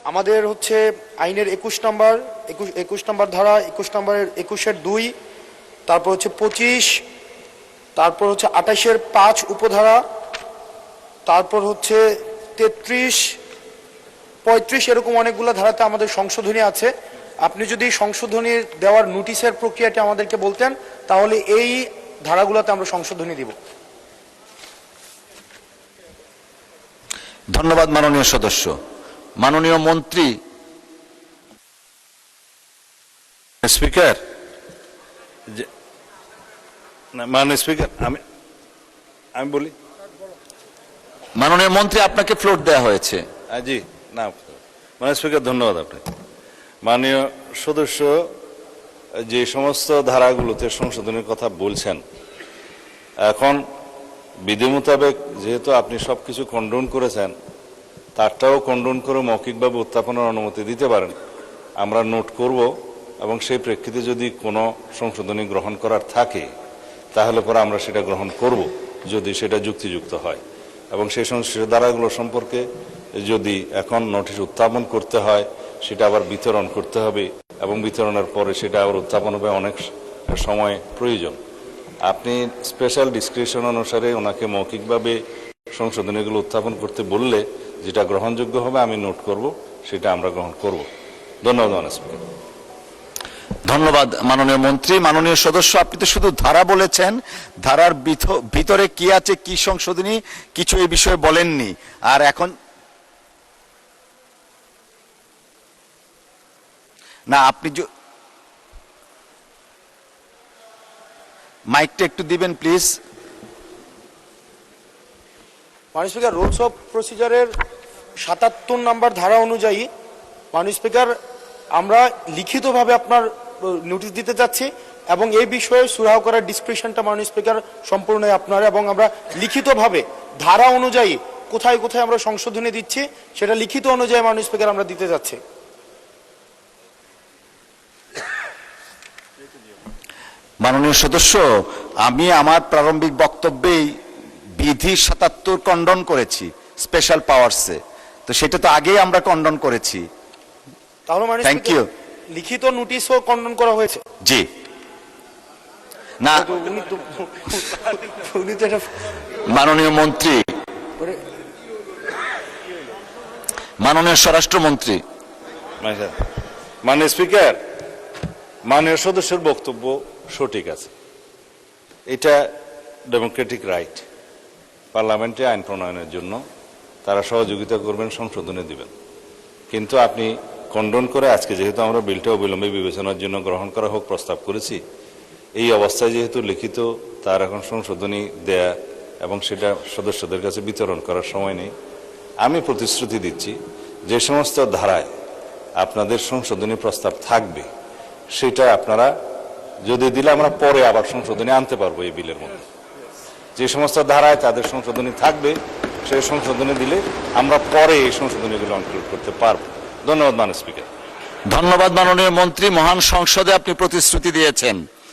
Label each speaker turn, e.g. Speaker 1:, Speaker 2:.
Speaker 1: আমাদের হচ্ছে আইনের 21 নম্বর ধারা 21-এর 2, তারপর হচ্ছে 25, তারপর হচ্ছে 28-এর 5 উপধারা, তারপর হচ্ছে 33, 35 এরকম অনেকগুলো ধারাতে আমাদের সংশোধনী আছে। আপনি যদি সংশোধনী দেওয়ার নোটিশের প্রক্রিয়াটি আমাদেরকে বলতেন তাহলে এই ধারাগুলোতে আমরা সংশোধনী দিব।
Speaker 2: ধন্যবাদ মাননীয় সদস্য। মাননীয় মন্ত্রী।
Speaker 3: স্পিকার, মাননীয় স্পিকার, আমি বলি।
Speaker 2: মাননীয় মন্ত্রী, আপনাকে ফ্লোর দেওয়া হয়েছে।
Speaker 3: জি না, মাননীয় স্পিকার, ধন্যবাদ আপনাকে। মাননীয় সদস্য যে সমস্ত ধারাগুলোতে সংশোধনের কথা বলছেন, এখন বিধি মোতাবেক যেহেতু আপনি সবকিছু কন্ডোন করেছেন, তারটাও কন্ডোন করে মৌখিকভাবে উত্থাপনের অনুমতি দিতে পারেন, আমরা নোট করব এবং সেই প্রেক্ষিতে যদি কোনো সংশোধনী গ্রহণ করার থাকে তাহলে পরে আমরা সেটা গ্রহণ করব যদি সেটা যুক্তিযুক্ত হয়। এবং সেই সংশ্লিষ্ট ধারাগুলো সম্পর্কে যদি এখন নোটিশ উত্থাপন করতে হয়, সেটা আবার বিতরণ করতে হবে এবং বিতরণের পরে সেটা আবার উত্থাপন হবে, অনেক সময় প্রয়োজন। আপনি স্পেশাল ডিসক্রিপশন অনুসারে ওনাকে মৌখিকভাবে সংশোধনীগুলো উত্থাপন করতে বললে যেটা গ্রহণযোগ্য হবে আমি নোট করব, সেটা আমরা গ্রহণ করব। ধন্যবাদ মাননীয় স্পিকার।
Speaker 2: ধন্যবাদ মাননীয় মন্ত্রী। মাননীয় সদস্য, আপনি তো শুধু ধারা বলেছেন, ধারার ভিতরে কি আছে, কি সংশোধনী, কিছু এই বিষয়ে বলেননি। আর এখন না, আপনি মাইকটা একটু দিবেন প্লিজ।
Speaker 1: মাননীয় স্পিকার, রুলস অফ প্রসিজারের 77 নম্বর ধারা অনুযায়ী মাননীয় স্পিকার আমরা লিখিতভাবে আপনার নোটিশ দিতে যাচ্ছি এবং এই বিষয়ে সুরাহ করার ডিসক্রিপশনটা মাননীয় স্পিকার সম্পূর্ণ আপনার, এবং আমরা লিখিতভাবে ধারা অনুযায়ী কোথায় কোথায় আমরা সংশোধনী দিচ্ছি সেটা লিখিত অনুযায়ী মাননীয় স্পিকার আমরা দিতে যাচ্ছি।
Speaker 2: মাননীয় সদস্য, আমি আমার প্রারম্ভিক বক্তব্যেই বিধি 77 কন্ডন করেছি স্পেশাল পাওয়ারসে, তো সেটা তো আগেই আমরা কন্ডন করেছি।
Speaker 1: তাহলে মাননীয়
Speaker 2: থ্যাংক ইউ।
Speaker 1: লিখিত নোটিশও কন্ডন করা হয়েছে।
Speaker 2: জি না, মাননীয় মন্ত্রী, মাননীয় স্বরাষ্ট্রমন্ত্রী।
Speaker 3: মাননীয় স্পিকার, মাননীয় সদস্যের বক্তব্য সঠিক আছে। এটা ডেমোক্রেটিক রাইট, পার্লামেন্টে আইন প্রণয়নের জন্য তারা সহযোগিতা করবেন, সংশোধনী দিবেন। কিন্তু আপনি কন্ডন করে আজকে যেহেতু আমরা বিলটা অবিলম্বে বিবেচনার জন্য গ্রহণ করা হোক প্রস্তাব করেছি, এই অবস্থায় যেহেতু লিখিত তার এখন সংশোধনী দেয়া এবং সেটা সদস্যদের কাছে বিতরণ করার সময় নেই, আমি প্রতিশ্রুতি দিচ্ছি যে সমস্ত ধারায় আপনাদের সংশোধনী প্রস্তাব থাকবে সেটা আপনারা যদি দিলে আমরা পরে আবার সংশোধনী আনতে পারবো এই বিলের মধ্যে। যে সমস্ত ধারায় তাদের সংশোধনী থাকবে সেই সংশোধনী দিলে আমরা পরে এই সংশোধনীগুলো ইনক্লুড করতে পারবো। ধন্যবাদ মাননীয় স্পিকার।
Speaker 2: ধন্যবাদ মাননীয় মন্ত্রী। মহান সংসদে আপনি প্রতিশ্রুতি দিয়েছেন।